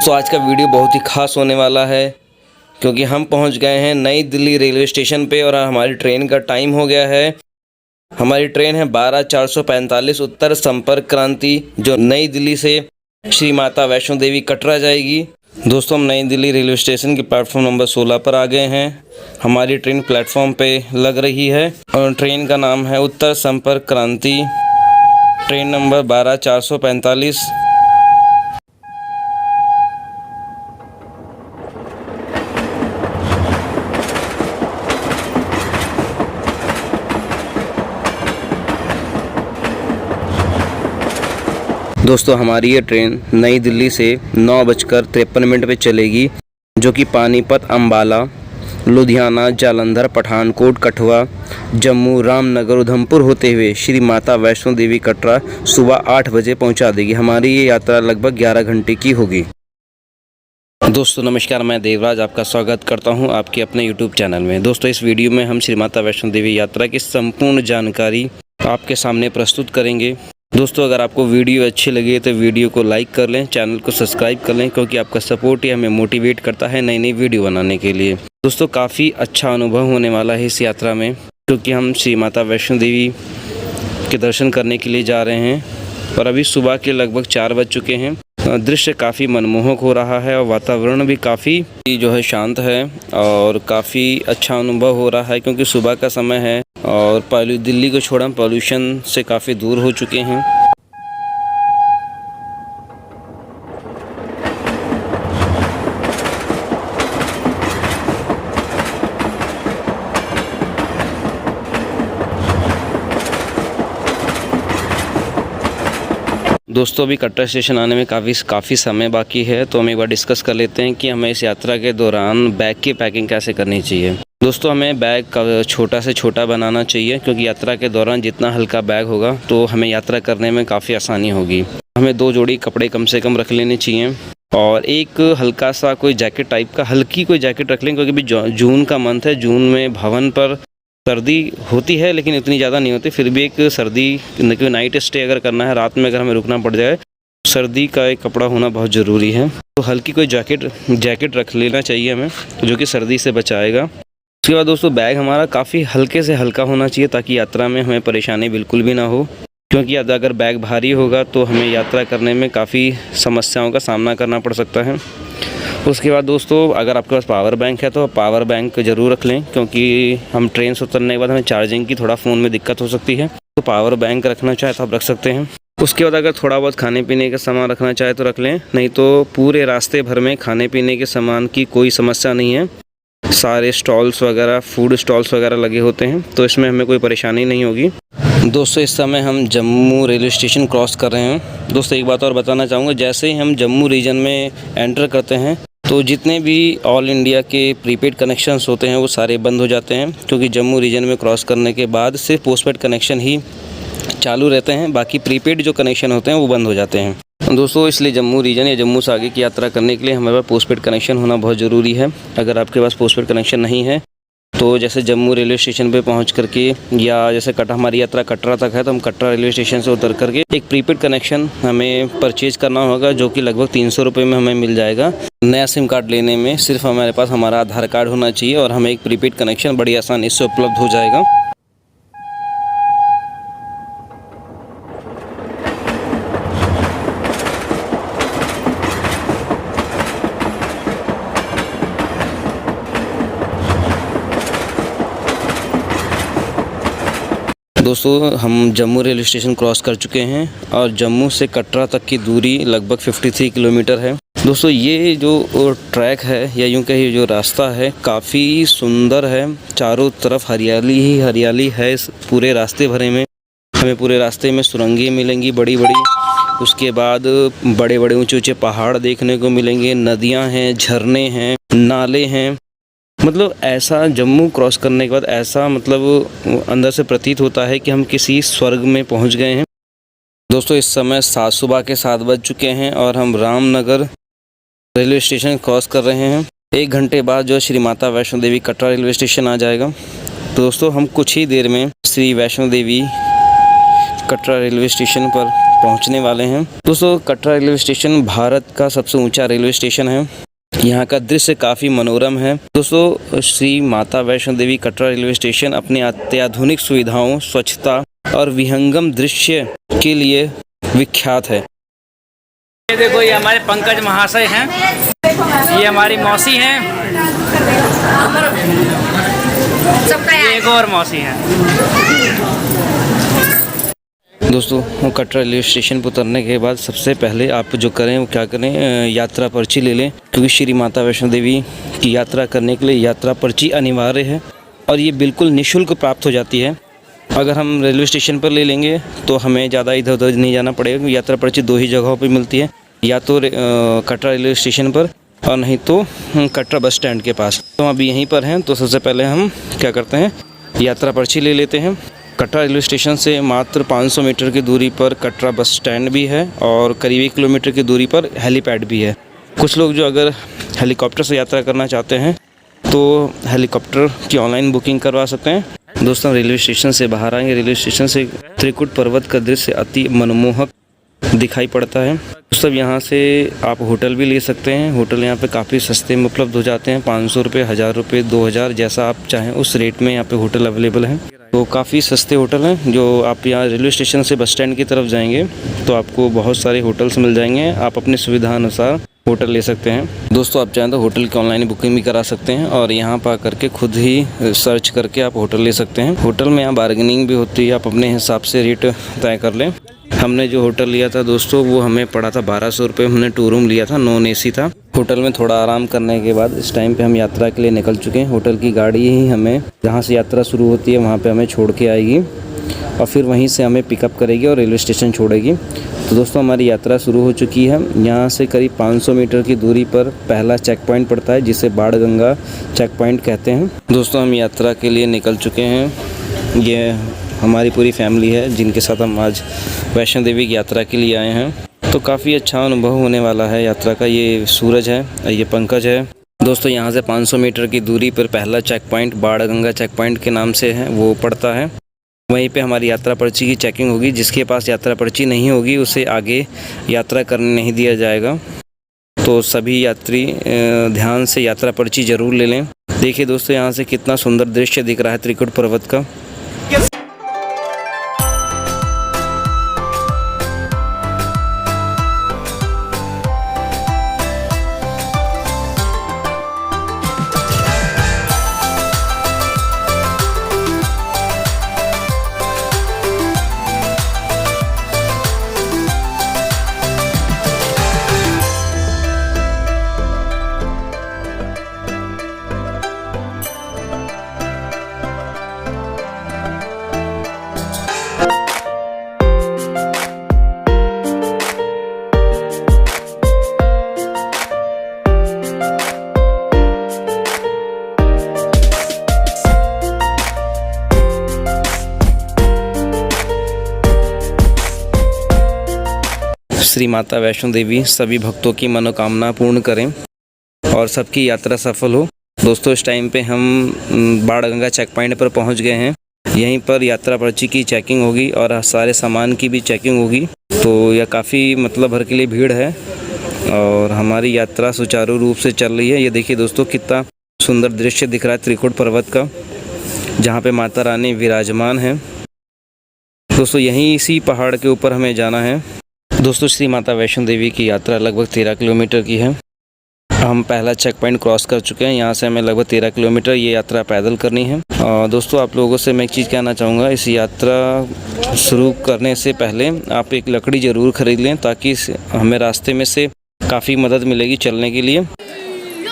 तो आज का वीडियो बहुत ही खास होने वाला है क्योंकि हम पहुंच गए हैं नई दिल्ली रेलवे स्टेशन पे और हमारी ट्रेन का टाइम हो गया है। हमारी ट्रेन है 12:445 उत्तर संपर्क क्रांति, जो नई दिल्ली से श्री माता वैष्णो देवी कटरा जाएगी। दोस्तों, हम नई दिल्ली रेलवे स्टेशन के प्लेटफॉर्म नंबर 16 पर आ गए हैं। हमारी ट्रेन प्लेटफॉर्म पे लग रही है और ट्रेन का नाम है उत्तर संपर्क क्रांति, ट्रेन नंबर 12:445। दोस्तों, हमारी ये ट्रेन नई दिल्ली से 9:53 पे चलेगी, जो कि पानीपत, अंबाला, लुधियाना, जालंधर, पठानकोट, कठुआ, जम्मू, रामनगर, उधमपुर होते हुए श्री माता वैष्णो देवी कटरा सुबह 8 बजे पहुंचा देगी। हमारी ये यात्रा लगभग 11 घंटे की होगी। दोस्तों नमस्कार, मैं देवराज आपका स्वागत करता हूं आपके अपने YouTube चैनल में। दोस्तों, इस वीडियो में हम श्री माता वैष्णो देवी यात्रा की संपूर्ण जानकारी आपके सामने प्रस्तुत करेंगे। दोस्तों, अगर आपको वीडियो अच्छी लगी तो वीडियो को लाइक कर लें, चैनल को सब्सक्राइब कर लें, क्योंकि आपका सपोर्ट ही हमें मोटिवेट करता है नई नई वीडियो बनाने के लिए। दोस्तों, काफ़ी अच्छा अनुभव होने वाला है इस यात्रा में, क्योंकि हम श्री माता वैष्णो देवी के दर्शन करने के लिए जा रहे हैं और अभी सुबह के लगभग 4 बज चुके हैं। दृश्य काफ़ी मनमोहक हो रहा है और वातावरण भी काफ़ी जो है शांत है और काफ़ी अच्छा अनुभव हो रहा है, क्योंकि सुबह का समय है और दिल्ली को छोड़ हम पॉल्यूशन से काफ़ी दूर हो चुके हैं। दोस्तों, अभी कटरा स्टेशन आने में काफ़ी समय बाकी है, तो हम एक बार डिस्कस कर लेते हैं कि हमें इस यात्रा के दौरान बैग की पैकिंग कैसे करनी चाहिए। दोस्तों, हमें बैग छोटा से छोटा बनाना चाहिए, क्योंकि यात्रा के दौरान जितना हल्का बैग होगा तो हमें यात्रा करने में काफ़ी आसानी होगी। हमें 2 जोड़ी कपड़े कम से कम रख लेने चाहिए और एक हल्का सा कोई जैकेट टाइप का हल्की कोई जैकेट रख लें, क्योंकि अभी जून का मंथ है। जून में भवन पर सर्दी होती है, लेकिन इतनी ज़्यादा नहीं होती। फिर भी एक सर्दी, नाइट स्टे अगर करना है, रात में अगर हमें रुकना पड़ जाए, सर्दी का एक कपड़ा होना बहुत ज़रूरी है। तो हल्की कोई जैकेट रख लेना चाहिए हमें, जो कि सर्दी से बचाएगा। उसके बाद दोस्तों, बैग हमारा काफ़ी हल्के से हल्का होना चाहिए, ताकि यात्रा में हमें परेशानी बिल्कुल भी ना हो, क्योंकि अगर बैग भारी होगा तो हमें यात्रा करने में काफ़ी समस्याओं का सामना करना पड़ सकता है। उसके बाद दोस्तों, अगर आपके पास पावर बैंक है तो पावर बैंक ज़रूर रख लें, क्योंकि हम ट्रेन से उतरने के बाद हमें चार्जिंग की थोड़ा फ़ोन में दिक्कत हो सकती है, तो पावर बैंक रखना चाहे तो आप रख सकते हैं। उसके बाद अगर थोड़ा बहुत खाने पीने का सामान रखना चाहे तो रख लें, नहीं तो पूरे रास्ते भर में खाने पीने के सामान की कोई समस्या नहीं है। सारे स्टॉल्स वगैरह, फूड स्टॉल्स वगैरह लगे होते हैं, तो इसमें हमें कोई परेशानी नहीं होगी। दोस्तों, इस समय हम जम्मू रेलवे स्टेशन क्रॉस कर रहे हैं। दोस्तों, एक बात और बताना चाहूँगा, जैसे ही हम जम्मू रीजन में एंटर करते हैं तो जितने भी ऑल इंडिया के प्रीपेड कनेक्शंस होते हैं वो सारे बंद हो जाते हैं, क्योंकि जम्मू रीजन में क्रॉस करने के बाद सिर्फ पोस्टपेड कनेक्शन ही चालू रहते हैं, बाकी प्रीपेड जो कनेक्शन होते हैं वो बंद हो जाते हैं। दोस्तों, इसलिए जम्मू रीजन या जम्मू से आगे की यात्रा करने के लिए हमारे पास पोस्टपेड कनेक्शन होना बहुत ज़रूरी है। अगर आपके पास पोस्टपेड कनेक्शन नहीं है तो जैसे जम्मू रेलवे स्टेशन पे पहुंच करके, या जैसे हमारी यात्रा कटरा तक है तो हम कटरा रेलवे स्टेशन से उतर करके एक प्रीपेड कनेक्शन हमें परचेज करना होगा, जो कि लगभग 300 रुपये में हमें मिल जाएगा। नया सिम कार्ड लेने में सिर्फ हमारे पास हमारा आधार कार्ड होना चाहिए और हमें एक प्रीपेड कनेक्शन बड़ी आसानी से उपलब्ध हो जाएगा। दोस्तों, हम जम्मू रेलवे स्टेशन क्रॉस कर चुके हैं और जम्मू से कटरा तक की दूरी लगभग 53 किलोमीटर है। दोस्तों, ये जो ट्रैक है या यूँ कहिए जो रास्ता है, काफ़ी सुंदर है। चारों तरफ हरियाली ही हरियाली है इस पूरे रास्ते भरे में। हमें पूरे रास्ते में सुरंगें मिलेंगी बड़ी बड़ी, उसके बाद बड़े बड़े ऊंचे ऊंचे पहाड़ देखने को मिलेंगे, नदियाँ हैं, झरने हैं, नाले हैं। मतलब ऐसा जम्मू क्रॉस करने के बाद ऐसा अंदर से प्रतीत होता है कि हम किसी स्वर्ग में पहुंच गए हैं। दोस्तों, इस समय सुबह के 7 बज चुके हैं और हम रामनगर रेलवे स्टेशन क्रॉस कर रहे हैं। 1 घंटे बाद जो श्री माता वैष्णो देवी कटरा रेलवे स्टेशन आ जाएगा। तो दोस्तों, हम कुछ ही देर में श्री वैष्णो देवी कटरा रेलवे स्टेशन पर पहुंचने वाले हैं। दोस्तों कटरा रेलवे स्टेशन भारत का सबसे ऊंचा रेलवे स्टेशन है। यहाँ का दृश्य काफ़ी मनोरम है। दोस्तों श्री माता वैष्णो देवी कटरा रेलवे स्टेशन अपनी अत्याधुनिक सुविधाओं, स्वच्छता और विहंगम दृश्य के लिए विख्यात है। ये देखो, ये हमारे पंकज महाशय हैं, ये हमारी मौसी हैं, ये एक और मौसी हैं। दोस्तों कटरा रेलवे स्टेशन पर उतरने के बाद सबसे पहले आप जो करें वो क्या करें, यात्रा पर्ची ले लें, क्योंकि श्री माता वैष्णो देवी की यात्रा करने के लिए यात्रा पर्ची अनिवार्य है और ये बिल्कुल निःशुल्क प्राप्त हो जाती है। अगर हम रेलवे स्टेशन पर ले लेंगे तो हमें ज़्यादा इधर उधर नहीं जाना पड़ेगा, क्योंकि यात्रा पर्ची 2 ही जगहों पर मिलती है, या तो कटरा रेलवे स्टेशन पर और नहीं तो कटरा बस स्टैंड के पास। तो हम अभी यहीं पर हैं, तो सबसे पहले हम क्या करते हैं, यात्रा पर्ची ले लेते हैं। कटरा रेलवे स्टेशन से मात्र 500 मीटर की दूरी पर कटरा बस स्टैंड भी है और करीब 1 किलोमीटर की दूरी पर हेलीपैड भी है। कुछ लोग जो अगर हेलीकॉप्टर से यात्रा करना चाहते हैं तो हेलीकॉप्टर की ऑनलाइन बुकिंग करवा सकते हैं। दोस्तों रेलवे स्टेशन से बाहर आएंगे, रेलवे स्टेशन से त्रिकुट पर्वत का दृश्य अति मनमोहक दिखाई पड़ता है। सब यहाँ से आप होटल भी ले सकते हैं। होटल यहाँ पे काफ़ी सस्ते में उपलब्ध हो जाते हैं, 500 रुपये, 1000 रुपये, 2000, जैसा आप चाहें उस रेट में यहाँ पे होटल अवेलेबल हैं। तो काफ़ी सस्ते होटल हैं। जो आप यहाँ रेलवे स्टेशन से बस स्टैंड की तरफ जाएंगे तो आपको बहुत सारे होटल्स मिल जाएंगे, आप अपनी सुविधा अनुसार होटल ले सकते हैं। दोस्तों आप चाहें तो होटल की ऑनलाइन बुकिंग भी करा सकते हैं और यहाँ पर आकर के खुद ही सर्च करके आप होटल ले सकते हैं। होटल में यहाँ बार्गेनिंग भी होती है, आप अपने हिसाब से रेट तय कर लें। हमने जो होटल लिया था दोस्तों वो हमें पड़ा था 1200 रुपये। हमने 2 रूम लिया था, नॉन AC था। होटल में थोड़ा आराम करने के बाद इस टाइम पे हम यात्रा के लिए निकल चुके हैं। होटल की गाड़ी ही हमें जहाँ से यात्रा शुरू होती है वहाँ पे हमें छोड़ के आएगी और फिर वहीं से हमें पिकअप करेगी और रेलवे स्टेशन छोड़ेगी। तो दोस्तों हमारी यात्रा शुरू हो चुकी है। यहाँ से करीब 500 मीटर की दूरी पर पहला चेक पॉइंट पड़ता है, जिसे बाणगंगा चेक पॉइंट कहते हैं। दोस्तों हम यात्रा के लिए निकल चुके हैं। ये हमारी पूरी फैमिली है जिनके साथ हम आज वैष्णो देवी की यात्रा के लिए आए हैं। तो काफ़ी अच्छा अनुभव होने वाला है यात्रा का। ये सूरज है, ये पंकज है। दोस्तों यहाँ से 500 मीटर की दूरी पर पहला checkpoint Banganga checkpoint के नाम से है वो पड़ता है। वहीं पे हमारी यात्रा पर्ची की चेकिंग होगी। जिसके पास यात्रा पर्ची नहीं होगी उसे आगे यात्रा करने नहीं दिया जाएगा। तो सभी यात्री ध्यान से यात्रा पर्ची ज़रूर ले लें। देखिए दोस्तों यहाँ से कितना सुंदर दृश्य दिख रहा है त्रिकुट पर्वत का। श्री माता वैष्णो देवी सभी भक्तों की मनोकामना पूर्ण करें और सबकी यात्रा सफल हो। दोस्तों इस टाइम पे हम बाणगंगा चेक पॉइंट पर पहुंच गए हैं। यहीं पर यात्रा पर्ची की चेकिंग होगी और सारे सामान की भी चेकिंग होगी। तो यह काफ़ी मतलब भर के लिए भीड़ है और हमारी यात्रा सुचारू रूप से चल रही है। ये देखिए दोस्तों कितना सुंदर दृश्य दिख रहा है त्रिकुट पर्वत का, जहाँ पे माता रानी विराजमान है। दोस्तों यहीं इसी पहाड़ के ऊपर हमें जाना है। दोस्तों श्री माता वैष्णो देवी की यात्रा लगभग 13 किलोमीटर की है। हम पहला चेक पॉइंट क्रॉस कर चुके हैं। यहाँ से हमें लगभग 13 किलोमीटर ये यात्रा पैदल करनी है। दोस्तों आप लोगों से मैं एक चीज़ कहना चाहूँगा, इस यात्रा शुरू करने से पहले आप एक लकड़ी ज़रूर ख़रीद लें, ताकि हमें रास्ते में से काफ़ी मदद मिलेगी चलने के लिए।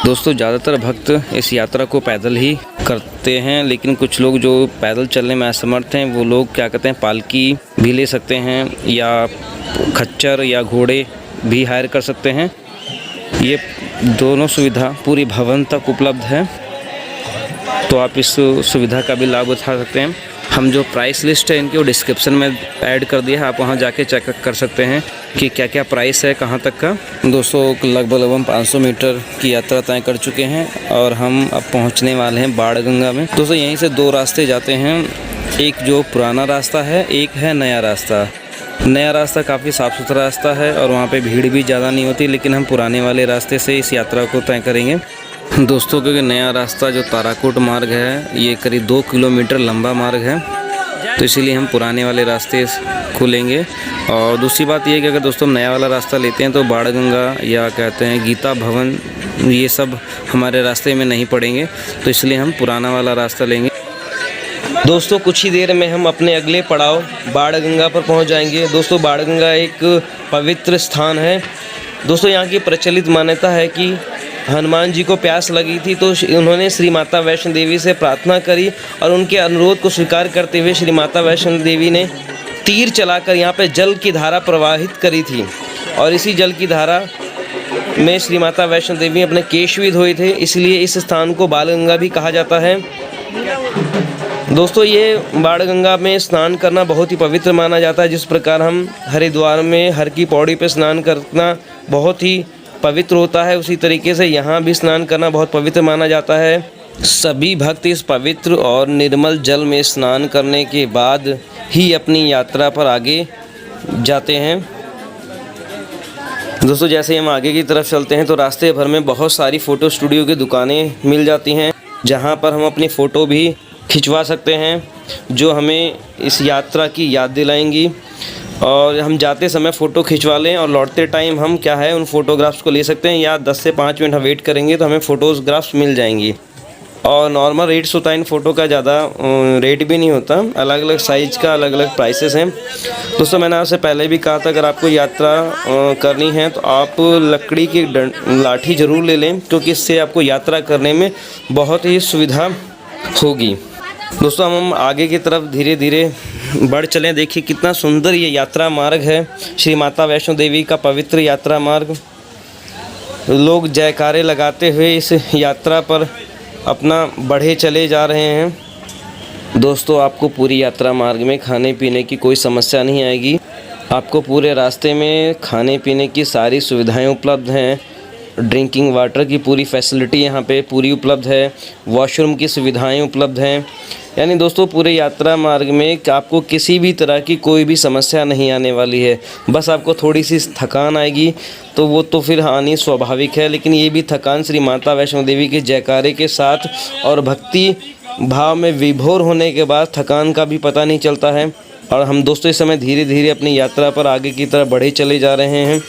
दोस्तों ज़्यादातर भक्त इस यात्रा को पैदल ही करते हैं, लेकिन कुछ लोग जो पैदल चलने में असमर्थ हैं वो लोग क्या कहते हैं पालकी भी ले सकते हैं या खच्चर या घोड़े भी हायर कर सकते हैं। ये दोनों सुविधा पूरी भवन तक उपलब्ध है, तो आप इस सुविधा का भी लाभ उठा सकते हैं। हम जो प्राइस लिस्ट है इनकी वो डिस्क्रिप्शन में ऐड कर दिया है, आप वहाँ जाके चेक कर सकते हैं कि क्या क्या प्राइस है कहाँ तक का। दोस्तों लगभग 500 मीटर की यात्रा तय कर चुके हैं और हम अब पहुँचने वाले हैं बाणगंगा में। दोस्तों यहीं से 2 रास्ते जाते हैं, एक जो पुराना रास्ता है, एक है नया रास्ता। नया रास्ता काफ़ी साफ़ सुथरा रास्ता है और वहाँ पे भीड़ भी ज़्यादा नहीं होती, लेकिन हम पुराने वाले रास्ते से इस यात्रा को तय करेंगे दोस्तों, क्योंकि नया रास्ता जो ताराकोट मार्ग है ये करीब 2 किलोमीटर लंबा मार्ग है, तो इसीलिए हम पुराने वाले रास्ते को लेंगे। और दूसरी बात ये है कि अगर दोस्तों हम नया वाला रास्ता लेते हैं तो बाणगंगा या कहते हैं गीता भवन ये सब हमारे रास्ते में नहीं पड़ेंगे, तो इसलिए हम पुराना वाला रास्ता लेंगे। दोस्तों कुछ ही देर में हम अपने अगले पड़ाव बाणगंगा पर पहुंच जाएंगे। दोस्तों बाणगंगा एक पवित्र स्थान है। दोस्तों यहाँ की प्रचलित मान्यता है कि हनुमान जी को प्यास लगी थी तो उन्होंने श्री माता वैष्णो देवी से प्रार्थना करी और उनके अनुरोध को स्वीकार करते हुए श्री माता वैष्णो देवी ने तीर चलाकर यहाँ पे जल की धारा प्रवाहित करी थी और इसी जल की धारा में श्री माता वैष्णो देवी अपने केश भी धोए थे, इसलिए इस स्थान को बाणगंगा भी कहा जाता है। दोस्तों ये बाणगंगा में स्नान करना बहुत ही पवित्र माना जाता है। जिस प्रकार हम हरिद्वार में हर की पौड़ी पे स्नान करना बहुत ही पवित्र होता है, उसी तरीके से यहाँ भी स्नान करना बहुत पवित्र माना जाता है। सभी भक्त इस पवित्र और निर्मल जल में स्नान करने के बाद ही अपनी यात्रा पर आगे जाते हैं। दोस्तों जैसे हम आगे की तरफ चलते हैं तो रास्ते भर में बहुत सारी फ़ोटो स्टूडियो की दुकानें मिल जाती हैं, जहाँ पर हम अपनी फ़ोटो भी खिंचवा सकते हैं, जो हमें इस यात्रा की याद दिलाएंगी। और हम जाते समय फ़ोटो खिंचवा लें और लौटते टाइम हम क्या है उन फ़ोटोग्राफ्स को ले सकते हैं, या 10 से 5 मिनट हम वेट करेंगे तो हमें फ़ोटोग्राफ्स मिल जाएंगी। और नॉर्मल रेट्स होता है इन फ़ोटो का, ज़्यादा रेट भी नहीं होता, अलग अलग साइज़ का अलग अलग प्राइसेस हैं। दोस्तों मैंने आपसे पहले भी कहा था अगर आपको यात्रा करनी है तो आप लकड़ी की लाठी ज़रूर ले लें, क्योंकि इससे आपको यात्रा करने में बहुत ही सुविधा होगी। दोस्तों हम आगे की तरफ धीरे धीरे बढ़ चलें। देखिए कितना सुंदर ये यात्रा मार्ग है, श्री माता वैष्णो देवी का पवित्र यात्रा मार्ग। लोग जयकारे लगाते हुए इस यात्रा पर अपना बढ़े चले जा रहे हैं। दोस्तों आपको पूरी यात्रा मार्ग में खाने पीने की कोई समस्या नहीं आएगी। आपको पूरे रास्ते में खाने पीने की सारी सुविधाएं उपलब्ध हैं। ड्रिंकिंग वाटर की पूरी फैसिलिटी यहाँ पे पूरी उपलब्ध है, वॉशरूम की सुविधाएं उपलब्ध हैं। यानी दोस्तों पूरे यात्रा मार्ग में आपको किसी भी तरह की कोई भी समस्या नहीं आने वाली है। बस आपको थोड़ी सी थकान आएगी तो वो तो फिर आनी स्वाभाविक है, लेकिन ये भी थकान श्री माता वैष्णो देवी के जयकारे के साथ और भक्ति भाव में विभोर होने के बाद थकान का भी पता नहीं चलता है। और हम दोस्तों इस समय धीरे धीरे अपनी यात्रा पर आगे की तरफ बढ़े चले जा रहे हैं।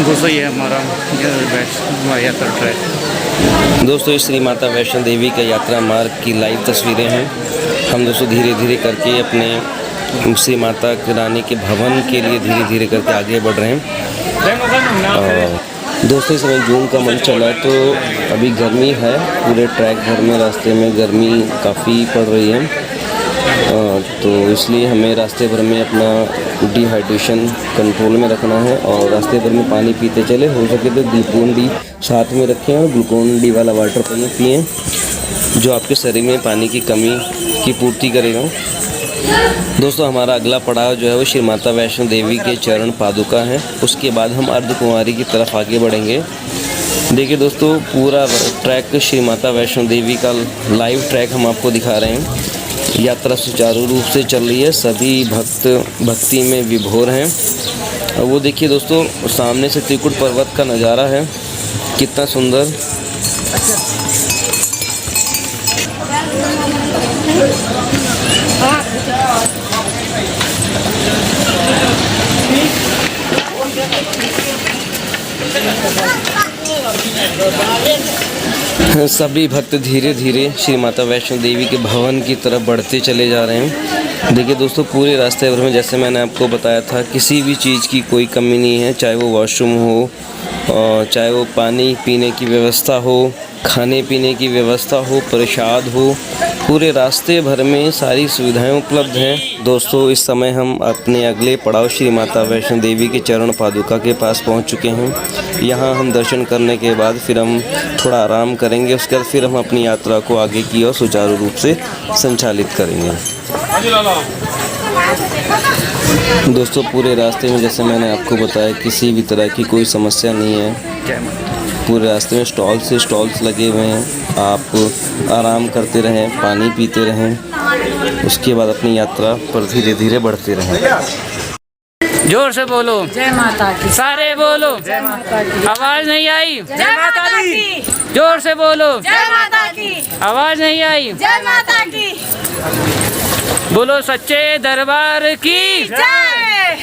दोस्तों ये हमारा यात्रा ट्रैक। दोस्तों इस श्री माता वैष्णो देवी का यात्रा मार्ग की लाइव तस्वीरें हैं। हम दोस्तों धीरे धीरे करके अपने श्री माता रानी के भवन के लिए धीरे धीरे करके आगे बढ़ रहे हैं। और दोस्तों इस समय जून का मंथ चला है तो अभी गर्मी है, पूरे ट्रैक भर में रास्ते में गर्मी काफ़ी पड़ रही है। तो इसलिए हमें रास्ते भर में अपना डिहाइड्रेशन कंट्रोल में रखना है और रास्ते भर में पानी पीते चले। हो सके तो ग्लूकोन डी साथ में रखें और ग्लूकोन डी वाला वाटर पिएँ, जो आपके शरीर में पानी की कमी की पूर्ति करेगा। दोस्तों हमारा अगला पड़ाव जो है वो श्री माता वैष्णो देवी के चरण पादुका है। उसके बाद हम अर्धकुमारी की तरफ आगे बढ़ेंगे। देखिए दोस्तों पूरा ट्रैक श्री माता वैष्णो देवी का लाइव ट्रैक हम आपको दिखा रहे हैं। यात्रा सुचारू रूप से चल रही है, सभी भक्त भक्ति में विभोर हैं। और वो देखिए दोस्तों सामने से त्रिकुट पर्वत का नज़ारा है, कितना सुंदर। सभी भक्त धीरे धीरे श्री माता वैष्णो देवी के भवन की तरफ बढ़ते चले जा रहे हैं। देखिए दोस्तों, पूरे रास्ते भर में जैसे मैंने आपको बताया था, किसी भी चीज़ की कोई कमी नहीं है, चाहे वो वॉशरूम हो, और चाहे वो पानी पीने की व्यवस्था हो, खाने पीने की व्यवस्था हो, प्रसाद हो, पूरे रास्ते भर में सारी सुविधाएं उपलब्ध हैं। दोस्तों, इस समय हम अपने अगले पड़ाव श्री माता वैष्णो देवी के चरण पादुका के पास पहुंच चुके हैं। यहां हम दर्शन करने के बाद फिर हम थोड़ा आराम करेंगे, उसके बाद फिर हम अपनी यात्रा को आगे की ओर सुचारू रूप से संचालित करेंगे। दोस्तों, पूरे रास्ते में जैसे मैंने आपको बताया, किसी भी तरह की कोई समस्या नहीं है। पूरे रास्ते में स्टॉल्स लगे हुए हैं, आप आराम करते रहें, पानी पीते रहें, उसके बाद अपनी यात्रा पर धीरे धीरे बढ़ते रहें। जोर से बोलो जय माता की। सारे बोलो जय माता की। आवाज नहीं आई। जय माता की। जोर से बोलो जय माता की। आवाज नहीं आई। जय माता की। बोलो सच्चे दरबार की जय।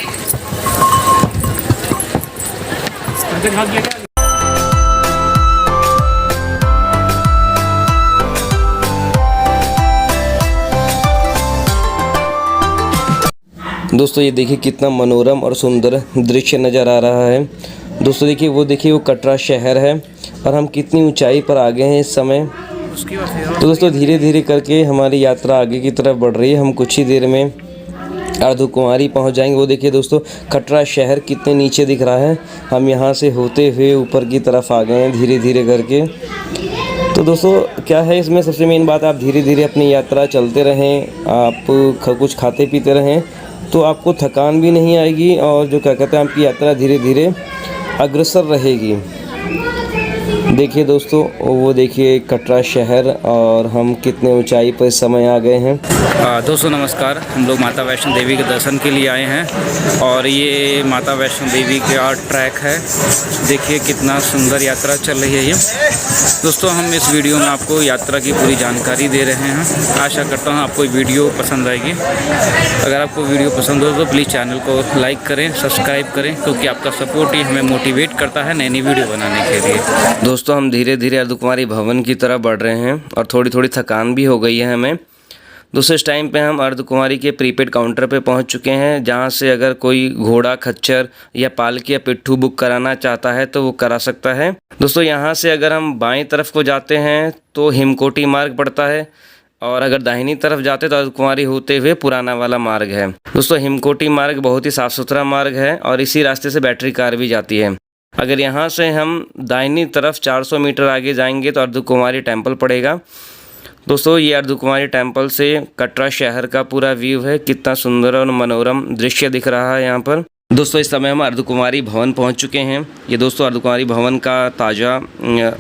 दोस्तों, ये देखिए कितना मनोरम और सुंदर दृश्य नज़र आ रहा है। दोस्तों देखिए, वो कटरा शहर है और हम कितनी ऊंचाई पर आ गए हैं इस समय। तो दोस्तों, धीरे धीरे करके हमारी यात्रा आगे की तरफ बढ़ रही है। हम कुछ ही देर में अर्धकुंवारी पहुंच जाएंगे। वो देखिए दोस्तों, कटरा शहर कितने नीचे दिख रहा है। हम यहां से होते हुए ऊपर की तरफ आ गए हैं धीरे धीरे करके। तो दोस्तों, क्या है इसमें सबसे मेन बात, आप धीरे धीरे अपनी यात्रा चलते रहें, आप कुछ खाते पीते रहें, तो आपको थकान भी नहीं आएगी और जो क्या कहते हैं, आपकी यात्रा धीरे धीरे अग्रसर रहेगी। देखिए दोस्तों, वो देखिए कटरा शहर और हम कितने ऊंचाई पर इस समय आ गए हैं। दोस्तों नमस्कार, हम लोग माता वैष्णो देवी के दर्शन के लिए आए हैं और ये माता वैष्णो देवी का ट्रैक है। देखिए कितना सुंदर यात्रा चल रही है ये। दोस्तों, हम इस वीडियो में आपको यात्रा की पूरी जानकारी दे रहे हैं। आशा करता हूँ आपको वीडियो पसंद आएगी। अगर आपको वीडियो पसंद हो तो प्लीज़ चैनल को लाइक करें, सब्सक्राइब करें, क्योंकि आपका सपोर्ट ही हमें मोटिवेट करता है नई नई वीडियो बनाने के लिए। दोस्तों, हम धीरे धीरे अर्धकुंवारी भवन की तरफ बढ़ रहे हैं और थोड़ी थोड़ी थकान भी हो गई है हमें। दोस्तों, इस टाइम पे हम अर्धकुंवारी के प्रीपेड काउंटर पे पहुंच चुके हैं, जहां से अगर कोई घोड़ा, खच्चर या पालकी या पिट्ठू बुक कराना चाहता है तो वो करा सकता है। दोस्तों, यहां से अगर हम बाएं तरफ को जाते हैं तो हिमकोटी मार्ग पड़ता है, और अगर दाहिनी तरफ जाते तो अर्धकुंवारी होते हुए पुराना वाला मार्ग है। दोस्तों, हिमकोटी मार्ग बहुत ही साफ़ सुथरा मार्ग है और इसी रास्ते से बैटरी कार भी जाती है। अगर यहाँ से हम दाहिनी तरफ 400 मीटर आगे जाएंगे तो अर्धकुंवारी टेम्पल पड़ेगा। दोस्तों, ये अर्धकुंवारी टेम्पल से कटरा शहर का पूरा व्यू है। कितना सुंदर और मनोरम दृश्य दिख रहा है यहाँ पर। दोस्तों, इस समय हम अर्धकुंवारी भवन पहुँच चुके हैं। ये दोस्तों अर्धकुंवारी भवन का ताज़ा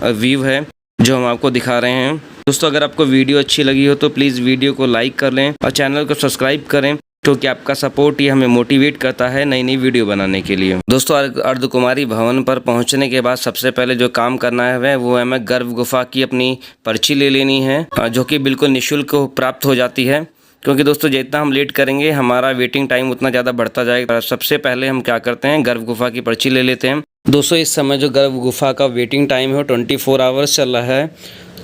व्यू है जो हम आपको दिखा रहे हैं। दोस्तों, अगर आपको वीडियो अच्छी लगी हो तो प्लीज़ वीडियो को लाइक कर लें और चैनल को सब्सक्राइब करें, क्योंकि आपका सपोर्ट ही हमें मोटिवेट करता है नई नई वीडियो बनाने के लिए। दोस्तों, अर्धकुंवारी भवन पर पहुंचने के बाद सबसे पहले जो काम करना है वो हमें गर्भ गुफा की अपनी पर्ची ले लेनी है, जो कि बिल्कुल निःशुल्क प्राप्त हो जाती है। क्योंकि दोस्तों, जितना हम लेट करेंगे हमारा वेटिंग टाइम उतना ज़्यादा बढ़ता जाएगा। सबसे पहले हम क्या करते हैं, गर्भ गुफा की पर्ची ले लेते हैं। दोस्तों, इस समय जो गर्भ गुफा का वेटिंग टाइम है वो 24 आवर्स चल रहा है।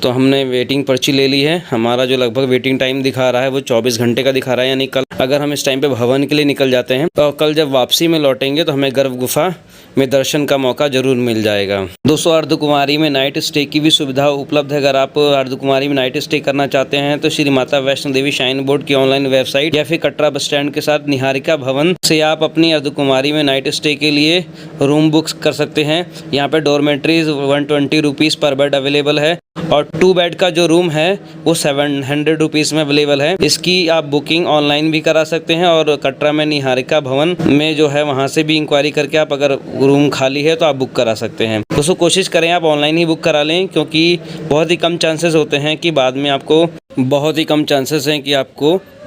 तो हमने वेटिंग पर्ची ले ली है। हमारा जो लगभग वेटिंग टाइम दिखा रहा है वो 24 घंटे का दिखा रहा है। यानी कल अगर हम इस टाइम पे भवन के लिए निकल जाते हैं तो कल जब वापसी में लौटेंगे तो हमें गर्भ गुफा में दर्शन का मौका जरूर मिल जाएगा। दोस्तों, अर्धकुंवारी में नाइट स्टे की भी सुविधा उपलब्ध है। अगर आप अर्धकुंवारी में नाइट स्टे करना चाहते हैं तो श्री माता वैष्णो देवी श्राइन बोर्ड की ऑनलाइन वेबसाइट या फिर कटरा बस स्टैंड के साथ निहारिका भवन से आप अपनी अर्धकुंवारी में नाइट स्टे के लिए रूम बुक कर सकते हैं। यहाँ पे डॉर्मेट्रीज 120 रुपीज़ पर बेड अवेलेबल है और 2 बेड का जो रूम है वो 700 रुपीज़ में अवेलेबल है। इसकी आप बुकिंग ऑनलाइन भी करा सकते हैं और कटरा में निहारिका भवन में जो है वहाँ से भी इंक्वायरी करके आप अगर रूम खाली है तो आप बुक करा सकते हैं। दोस्तों, कोशिश करें आप ऑनलाइन ही बुक करा लें, क्योंकि बहुत ही कम चांसेस होते हैं कि बाद में आपको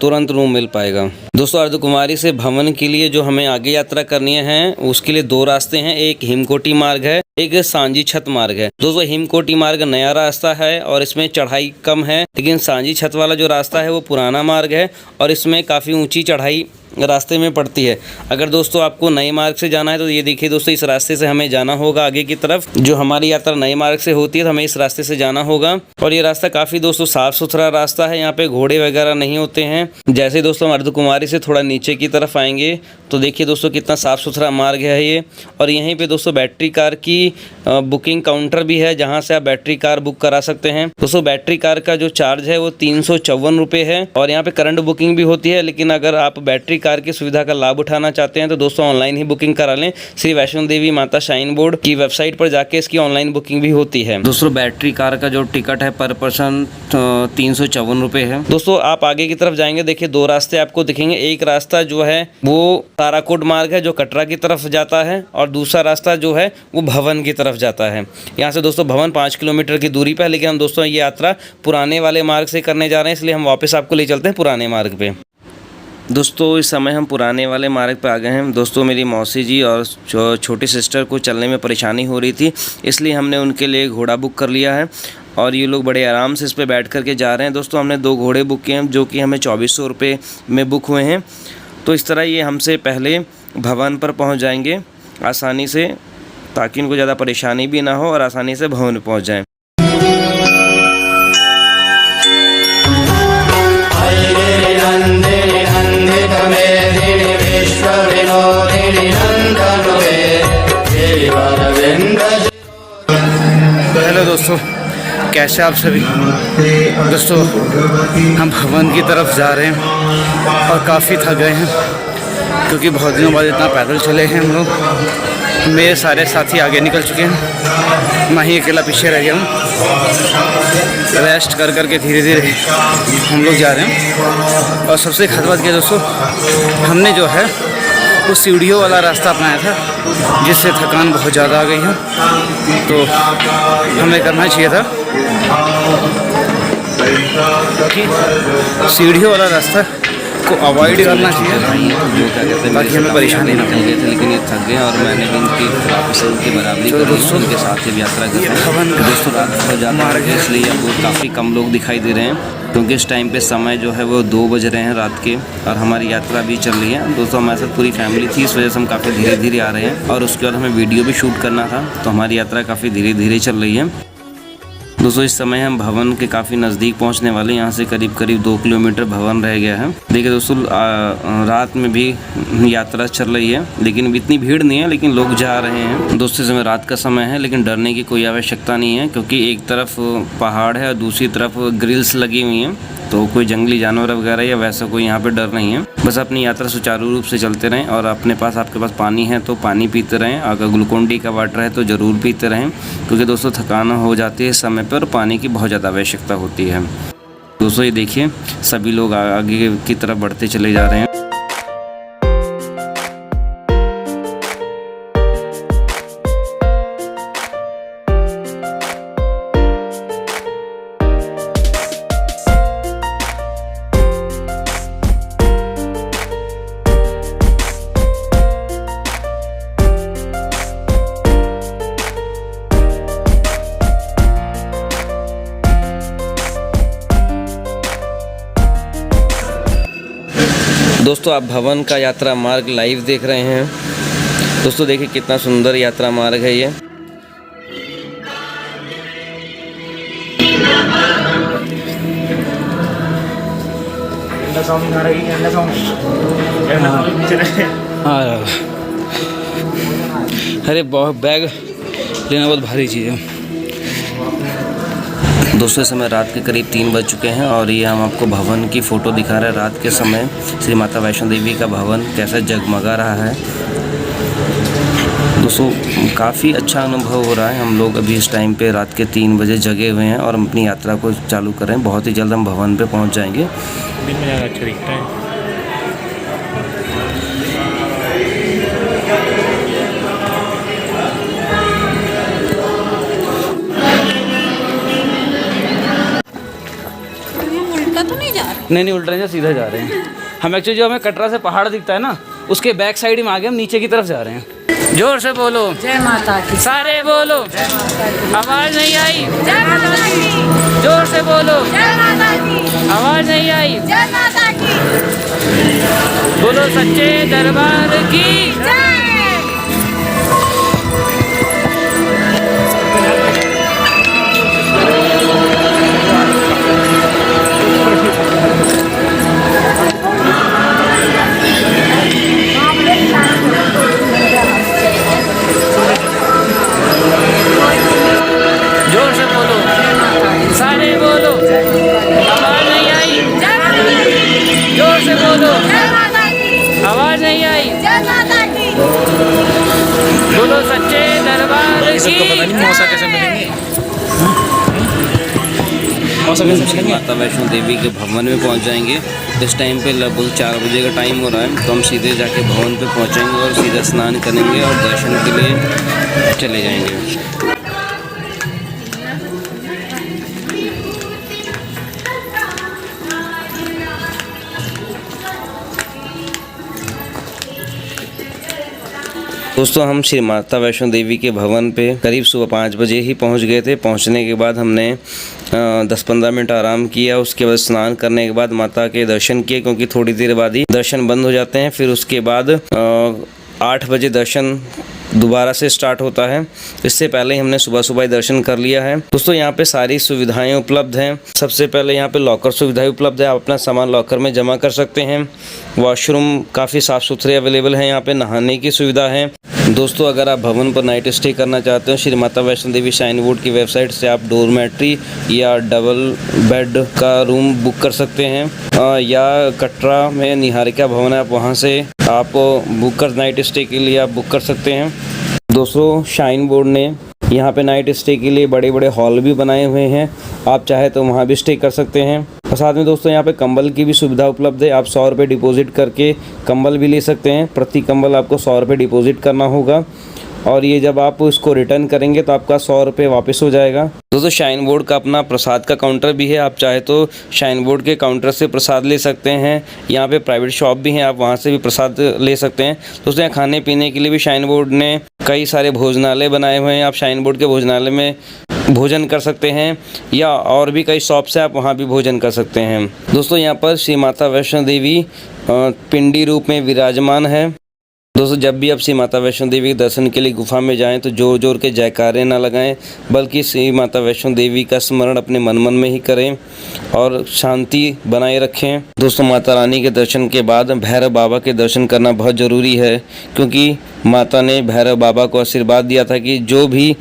तुरंत रूम मिल पाएगा। दोस्तों, अर्धकुंवारी से भवन के लिए जो हमें आगे यात्रा करनी है उसके लिए 2 रास्ते हैं। एक हिमकोटी मार्ग है, एक सांझी छत मार्ग है। दोस्तों, हिमकोटी मार्ग नया रास्ता है और इसमें चढ़ाई कम है, लेकिन सांझी छत वाला जो रास्ता है वो पुराना मार्ग है और इसमें काफ़ी ऊंची चढ़ाई रास्ते में पड़ती है। अगर दोस्तों आपको नए मार्ग से जाना है तो ये देखिए दोस्तों, इस रास्ते से हमें जाना होगा आगे की तरफ। जो हमारी यात्रा नए मार्ग से होती है तो हमें इस रास्ते से जाना होगा। और ये रास्ता काफ़ी दोस्तों साफ़ सुथरा रास्ता है, यहाँ पे घोड़े वगैरह नहीं होते हैं। जैसे दोस्तों हम अर्धकुमारी से थोड़ा नीचे की तरफ आएंगे तो देखिए दोस्तों कितना साफ़ सुथरा मार्ग है ये। और यहीं पे दोस्तों बैटरी कार की बुकिंग काउंटर भी है, जहाँ से आप बैटरी कार बुक करा सकते हैं। दोस्तों बैटरी कार का जो चार्ज है वो 354 रुपये है। और यहाँ पे करंट बुकिंग भी होती है, लेकिन अगर आप बैटरी कार की सुविधा का लाभ उठाना चाहते हैं तो दोस्तों ऑनलाइन ही बुकिंग करा लें। श्री वैष्णो देवी माता श्राइन बोर्ड की वेबसाइट पर जाके इसकी ऑनलाइन बुकिंग भी होती है। दोस्तों बैटरी कार का जो टिकट है पर पर्सन 354 रुपये है। दोस्तों आप आगे की तरफ जाएंगे, देखिए दो रास्ते आपको दिखेंगे। एक रास्ता जो है वो ताराकोट मार्ग है जो कटरा की तरफ जाता है, और दूसरा रास्ता जो है वो भवन की तरफ जाता है। यहाँ से दोस्तों भवन 5 किलोमीटर की दूरी पर है, लेकिन हम दोस्तों ये यात्रा पुराने वाले मार्ग से करने जा रहे हैं, इसलिए हम वापस आपको ले चलते हैं पुराने मार्ग पे। दोस्तों इस समय हम पुराने वाले मार्ग पे आ गए हैं। दोस्तों मेरी मौसी जी और छोटी सिस्टर को चलने में परेशानी हो रही थी, इसलिए हमने उनके लिए घोड़ा बुक कर लिया है और ये लोग बड़े आराम से इस पे बैठ करके जा रहे हैं। दोस्तों हमने 2 घोड़े बुक किए हैं जो कि हमें 2400 रुपये में बुक हुए हैं। तो इस तरह ये हमसे पहले भवन पर पहुंच जाएंगे आसानी से, ताकि इनको ज़्यादा परेशानी भी ना हो और आसानी से भवन में पहुंच जाएं। हेलो दोस्तों, कैसे आप सभी। दोस्तों हम भवन की तरफ जा रहे हैं और काफ़ी थक गए हैं, क्योंकि बहुत दिनों बाद इतना पैदल चले हैं हम लोग। मेरे सारे साथी आगे निकल चुके हैं, मैं ही अकेला पीछे रह गया हूँ। रेस्ट कर कर के धीरे धीरे हम लोग जा रहे हैं। और सबसे खास बात क्या दोस्तों, हमने जो है वो सीढ़ियों वाला रास्ता अपनाया था, जिससे थकान बहुत ज़्यादा आ गई है। तो हमें करना चाहिए था कि सीढ़ियों वाला रास्ता को अवॉइड करना चाहिए, ताकि हमें परेशानी ना हो। गए थे लेकिन ये थक गए और मैंने भी उनकी वापस उनकी बराबरी कर दी, उनके साथ ही यात्रा कर रहे हैं। दोस्तों रात बहुत ज़्यादा है, इसलिए अब काफ़ी कम लोग दिखाई दे रहे हैं, क्योंकि इस टाइम पे समय जो है वो 2 बज रहे हैं रात के और हमारी यात्रा भी चल रही है। दोस्तों हमारे साथ पूरी फैमिली थी, इस वजह से हम काफ़ी धीरे धीरे आ रहे हैं और उसके बाद हमें वीडियो भी शूट करना था, तो हमारी यात्रा काफ़ी धीरे धीरे चल रही है। दोस्तों इस समय हम भवन के काफ़ी नज़दीक पहुंचने वाले, यहाँ से करीब करीब 2 किलोमीटर भवन रह गया है। देखिए दोस्तों रात में भी यात्रा चल रही है, लेकिन इतनी भीड़ नहीं है, लेकिन लोग जा रहे हैं। दोस्तों इस समय रात का समय है, लेकिन डरने की कोई आवश्यकता नहीं है, क्योंकि एक तरफ पहाड़ है और दूसरी तरफ ग्रिल्स लगी हुई हैं, तो कोई जंगली जानवर वगैरह या वैसा कोई यहाँ पे डर नहीं है। बस अपनी यात्रा सुचारू रूप से चलते रहें और आपके पास पानी है तो पानी पीते रहें। अगर ग्लूकोन डी का वाटर है तो ज़रूर पीते रहें, क्योंकि दोस्तों थकान हो जाती है इस समय पर और पानी की बहुत ज़्यादा आवश्यकता होती है। दोस्तों ये देखिए सभी लोग आगे की तरफ बढ़ते चले जा रहे हैं। दोस्तों आप भवन का यात्रा मार्ग लाइव देख रहे हैं। दोस्तों देखिए कितना सुंदर यात्रा मार्ग है ये। अरे बहुत बैग लेना बहुत भारी चीज़ है। दोस्तों इस समय रात के करीब 3 बज चुके हैं और ये हम आपको भवन की फ़ोटो दिखा रहे हैं। रात के समय श्री माता वैष्णो देवी का भवन कैसा जगमगा रहा है। दोस्तों काफ़ी अच्छा अनुभव हो रहा है। हम लोग अभी इस टाइम पे रात के 3 बजे जगे हुए हैं और अपनी यात्रा को चालू कर रहे हैं। बहुत ही जल्द हम भवन पे पहुंच जाएंगे। दिन में ज़्यादा अच्छा दिखता है। नहीं उल्टा नहीं, सीधा जा रहे हैं हम। एक्चुअली जो हमें कटरा से पहाड़ दिखता है ना, उसके बैक साइड में आगे हम नीचे की तरफ जा रहे हैं। जोर से बोलो जय माता की। सारे बोलो, आवाज नहीं आई। जय माता की। जोर से बोलो। जय माता की। आवाज नहीं आई। जय माता की बोलो सच्चे दरबार की। जय। जोर से बोलो, सारे बोलो, आवाज नहीं आई। जय माता की जोर से बोलो, जय माता की आवाज नहीं आई। जय माता की बोलो सच्चे दरबार की। मौसा कैसे मिलेंगे? माता वैष्णो देवी के भवन में पहुंच जाएंगे। इस टाइम पे लगभग 4 बजे का टाइम हो रहा है, तो हम सीधे जाके भवन पे पहुंचेंगे और सीधा स्नान करेंगे और दर्शन के लिए चले जाएंगे। दोस्तों हम श्री माता वैष्णो देवी के भवन पे करीब सुबह 5 बजे ही पहुंच गए थे। पहुंचने के बाद हमने 10-15 मिनट आराम किया। उसके बाद स्नान करने के बाद माता के दर्शन किए, क्योंकि थोड़ी देर बाद ही दर्शन बंद हो जाते हैं। फिर उसके बाद 8 बजे दर्शन दोबारा से स्टार्ट होता है। इससे पहले ही हमने सुबह सुबह ही दर्शन कर लिया है। दोस्तों यहाँ पे सारी सुविधाएं उपलब्ध हैं। सबसे पहले यहाँ पे लॉकर सुविधाएं उपलब्ध है, आप अपना सामान लॉकर में जमा कर सकते हैं। वॉशरूम काफ़ी साफ़ सुथरे अवेलेबल हैं। यहाँ पे नहाने की सुविधा है। दोस्तों अगर आप भवन पर नाइट स्टे करना चाहते हो, श्री माता वैष्णो देवी श्राइन बोर्ड की वेबसाइट से आप डोरमेट्री या डबल बेड का रूम बुक कर सकते हैं, या कटरा में निहारिका भवन है, आप वहाँ से आप बुक कर नाइट स्टे के लिए आप बुक कर सकते हैं। दोस्तों श्राइन बोर्ड ने यहाँ पे नाइट स्टे के लिए बड़े बड़े हॉल भी बनाए हुए हैं, आप चाहे तो वहाँ भी स्टे कर सकते हैं। और साथ में दोस्तों यहाँ पे कंबल की भी सुविधा उपलब्ध है। आप 100 रुपये डिपॉजिट करके कंबल भी ले सकते हैं। प्रति कंबल आपको 100 रुपये डिपॉजिट करना होगा, और ये जब आप उसको रिटर्न करेंगे तो आपका 100 रुपये वापस हो जाएगा। दोस्तों श्राइन बोर्ड का अपना प्रसाद का काउंटर भी है, आप चाहे तो श्राइन बोर्ड के काउंटर से प्रसाद ले सकते हैं। यहाँ पे प्राइवेट शॉप भी हैं, आप वहाँ से भी प्रसाद ले सकते हैं। दोस्तों यहाँ खाने पीने के लिए भी श्राइन बोर्ड ने कई सारे भोजनालय बनाए हुए हैं। आप श्राइन बोर्ड के भोजनालय में भोजन कर सकते हैं, या और भी कई शॉप्स हैं, आप वहाँ भी भोजन कर सकते हैं। दोस्तों यहाँ पर श्री माता वैष्णो देवी पिंडी रूप में विराजमान है। दोस्तों जब भी आप श्री माता वैष्णो देवी के दर्शन के लिए गुफा में जाएं तो जोर जोर के जयकारे ना लगाएं, बल्कि श्री माता वैष्णो देवी का स्मरण अपने मन मन में ही करें और शांति बनाए रखें। दोस्तों माता रानी के दर्शन के बाद भैरव बाबा के दर्शन करना बहुत ज़रूरी है, क्योंकि माता ने भैरव बाबा को आशीर्वाद दिया था कि जो भी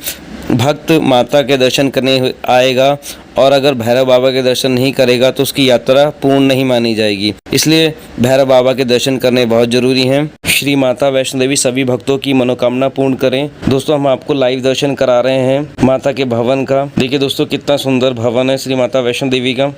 भक्त माता के दर्शन करने आएगा और अगर भैरव बाबा के दर्शन नहीं करेगा तो उसकी यात्रा पूर्ण नहीं मानी जाएगी। इसलिए भैरव बाबा के दर्शन करने बहुत ज़रूरी हैं। श्री माता वैष्णो देवी सभी भक्तों की मनोकामना पूर्ण करें। दोस्तों हम आपको लाइव दर्शन करा रहे हैं माता के भवन का। देखिए दोस्तों कितना सुंदर भवन है श्री माता वैष्णो देवी का।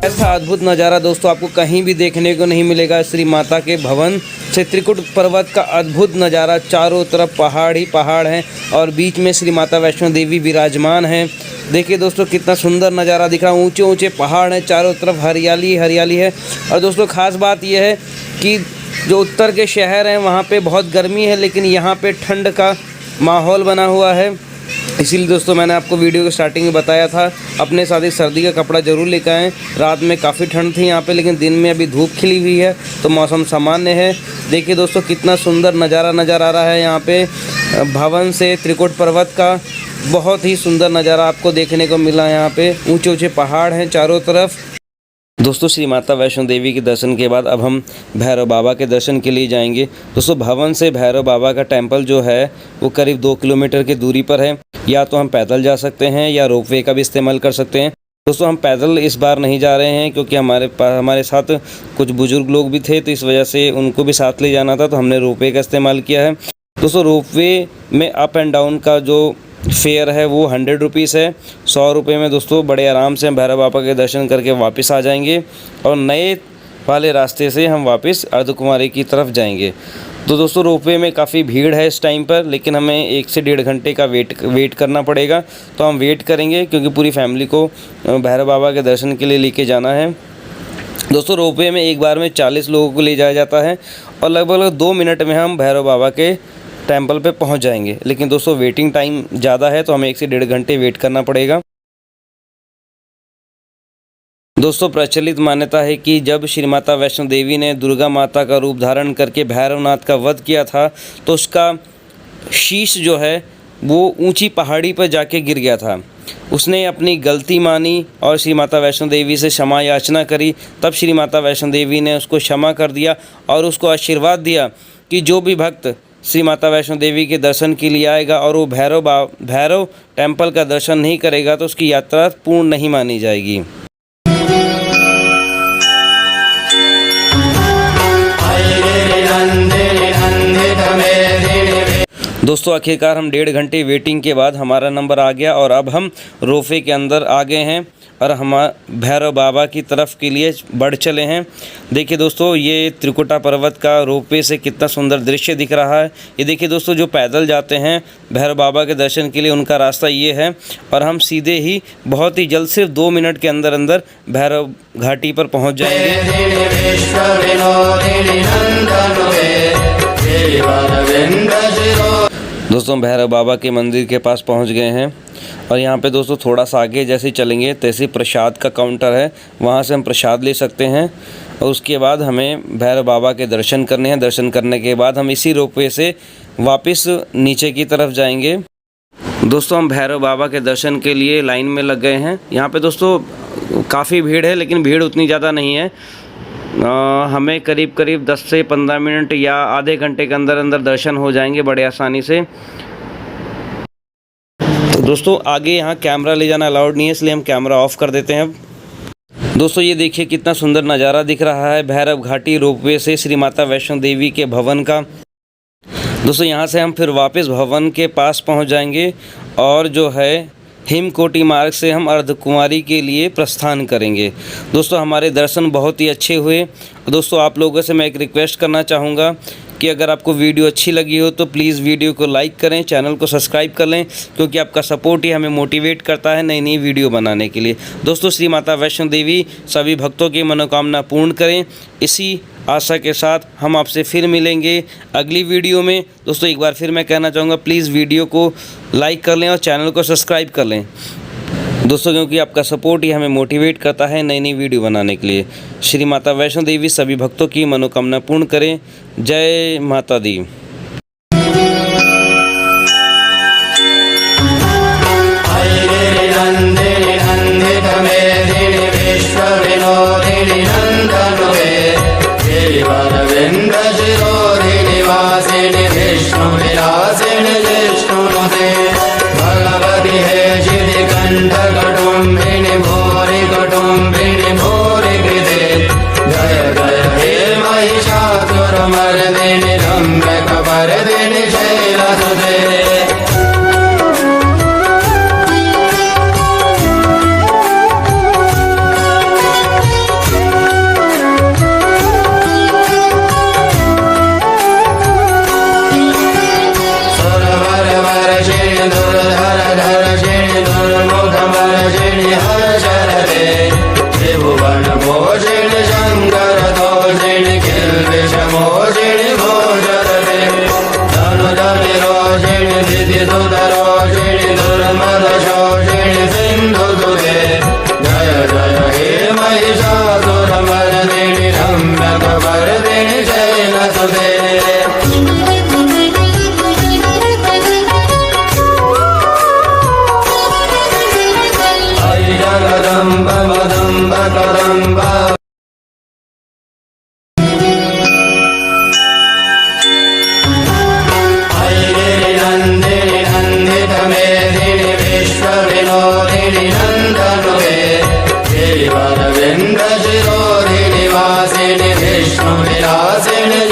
ऐसा अद्भुत नज़ारा दोस्तों आपको कहीं भी देखने को नहीं मिलेगा। श्री माता के भवन से त्रिकुट पर्वत का अद्भुत नज़ारा, चारों तरफ पहाड़ ही पहाड़ हैं और बीच में श्री माता वैष्णो देवी विराजमान हैं। देखिए दोस्तों कितना सुंदर नज़ारा दिख रहा है, ऊंचे ऊंचे पहाड़ हैं, चारों तरफ हरियाली हरियाली है। और दोस्तों ख़ास बात यह है कि जो उत्तर के शहर हैं वहाँ पे बहुत गर्मी है, लेकिन यहाँ पे ठंड का माहौल बना हुआ है। इसीलिए दोस्तों मैंने आपको वीडियो के स्टार्टिंग में बताया था अपने साथ एक सर्दी का कपड़ा ज़रूर लेकर आएँ। रात में काफ़ी ठंड थी यहाँ पे, लेकिन दिन में अभी धूप खिली हुई है तो मौसम सामान्य है। देखिए दोस्तों कितना सुंदर नज़ारा नज़र आ रहा है यहाँ पे भवन से त्रिकुट पर्वत का। बहुत ही सुंदर नज़ारा आपको देखने को मिला। यहाँ पे ऊंचे ऊंचे पहाड़ हैं चारों तरफ। दोस्तों श्री माता वैष्णो देवी के दर्शन के बाद अब हम भैरव बाबा के दर्शन के लिए जाएंगे। दोस्तों भवन से भैरव बाबा का टेंपल जो है वो करीब 2 किलोमीटर की दूरी पर है। या तो हम पैदल जा सकते हैं या रोपवे का भी इस्तेमाल कर सकते हैं। दोस्तों हम पैदल इस बार नहीं जा रहे हैं, क्योंकि हमारे साथ कुछ बुजुर्ग लोग भी थे, तो इस वजह से उनको भी साथ ले जाना था, तो हमने रोपवे का इस्तेमाल किया है। दोस्तों रोपवे में अप एंड डाउन का जो फेयर है वो 100 रुपीज़ है। 100 रुपये में दोस्तों बड़े आराम से हम भैरव बाबा के दर्शन करके वापस आ जाएंगे और नए वाले रास्ते से हम वापस अर्धकुमारी की तरफ जाएंगे। तो दोस्तों रोपवे में काफ़ी भीड़ है इस टाइम पर, लेकिन हमें 1 से 1.5 घंटे का वेट करना पड़ेगा। तो हम वेट करेंगे, क्योंकि पूरी फैमिली को भैरव बाबा के दर्शन के लिए लेके जाना है। दोस्तों रोपवे में एक बार में 40 लोगों को ले जाया जाता है और लगभग 2 मिनट में हम भैरव बाबा के टेंपल पे पहुंच जाएंगे। लेकिन दोस्तों वेटिंग टाइम ज़्यादा है तो हमें 1 से 1.5 घंटे वेट करना पड़ेगा। दोस्तों प्रचलित मान्यता है कि जब श्री माता वैष्णो देवी ने दुर्गा माता का रूप धारण करके भैरवनाथ का वध किया था तो उसका शीश जो है वो ऊंची पहाड़ी पर जाके गिर गया था। उसने अपनी गलती मानी और श्री माता वैष्णो देवी से क्षमा याचना करी। तब श्री माता वैष्णो देवी ने उसको क्षमा कर दिया और उसको आशीर्वाद दिया कि जो भी भक्त श्री माता वैष्णो देवी के दर्शन के लिए आएगा और वो भैरव टेम्पल का दर्शन नहीं करेगा तो उसकी यात्रा पूर्ण नहीं मानी जाएगी। दोस्तों आखिरकार हम 1.5 घंटे वेटिंग के बाद हमारा नंबर आ गया और अब हम रोपवे के अंदर आ गए हैं और हम भैरव बाबा की तरफ के लिए बढ़ चले हैं। देखिए दोस्तों ये त्रिकुटा पर्वत का रोपवे से कितना सुंदर दृश्य दिख रहा है। ये देखिए दोस्तों जो पैदल जाते हैं भैरव बाबा के दर्शन के लिए उनका रास्ता ये है और हम सीधे ही बहुत ही जल्द सिर्फ 2 मिनट के अंदर अंदर भैरव घाटी पर पहुंच जाएंगे। दोस्तों भैरव बाबा के मंदिर के पास पहुंच गए हैं और यहाँ पे दोस्तों थोड़ा सा आगे जैसे चलेंगे तैसे प्रसाद का काउंटर है, वहाँ से हम प्रसाद ले सकते हैं और उसके बाद हमें भैरव बाबा के दर्शन करने हैं। दर्शन करने के बाद हम इसी रोपवे से वापस नीचे की तरफ जाएंगे। दोस्तों हम भैरव बाबा के दर्शन के लिए लाइन में लग गए हैं। यहाँ पे दोस्तों काफ़ी भीड़ है लेकिन भीड़ उतनी ज़्यादा नहीं है। हमें करीब 10 से 15 मिनट या आधे घंटे के अंदर अंदर दर्शन हो जाएंगे बड़े आसानी से। तो दोस्तों आगे यहाँ कैमरा ले जाना अलाउड नहीं है इसलिए हम कैमरा ऑफ कर देते हैं अब। दोस्तों ये देखिए कितना सुंदर नज़ारा दिख रहा है भैरव घाटी रोपवे से श्री माता वैष्णो देवी के भवन का। दोस्तों यहाँ से हम फिर वापस भवन के पास पहुँच जाएंगे और जो है हिमकोटी मार्ग से हम अर्धकुमारी के लिए प्रस्थान करेंगे। दोस्तों हमारे दर्शन बहुत ही अच्छे हुए। दोस्तों आप लोगों से मैं एक रिक्वेस्ट करना चाहूँगा कि अगर आपको वीडियो अच्छी लगी हो तो प्लीज़ वीडियो को लाइक करें, चैनल को सब्सक्राइब कर लें क्योंकि आपका सपोर्ट ही हमें मोटिवेट करता है नई नई वीडियो बनाने के लिए। दोस्तों श्री माता वैष्णो देवी सभी भक्तों की मनोकामना पूर्ण करें। इसी आशा के साथ हम आपसे फिर मिलेंगे अगली वीडियो में। दोस्तों एक बार फिर मैं कहना चाहूँगा प्लीज़ वीडियो को लाइक कर लें और चैनल को सब्सक्राइब कर लें दोस्तों, क्योंकि आपका सपोर्ट ही हमें मोटिवेट करता है नई नई वीडियो बनाने के लिए। श्री माता वैष्णो देवी सभी भक्तों की मनोकामना पूर्ण करें। जय माता दी। भगवती है श्री कंठ कुटुंबिनी भोरी कुटुंबिनी भोरी कृते जय जय हे महिषासुरमर्दिनि रम्यकपर्दिनि शैलसुते। त्रिभुवन भोजिनि शंकर दोषिणि किल्बिषमोजिनि भोजरते धनुधनि रोषिणि दितिसुत रोषिणि दुर्मद शोषिणि सिन्धुसुते जय जय हे महिषासुरमर्दिनि रम्यकपर्दिनि शैलसुते। जगदम्ब मदम्ब कदम्ब ऐगिरि नन्दिनि नन्दित मेदिनि विश्वविनोदिनि नन्दनुते गिरिवरविन्द शिरोधिनि वासिनि विष्णुविलासिनि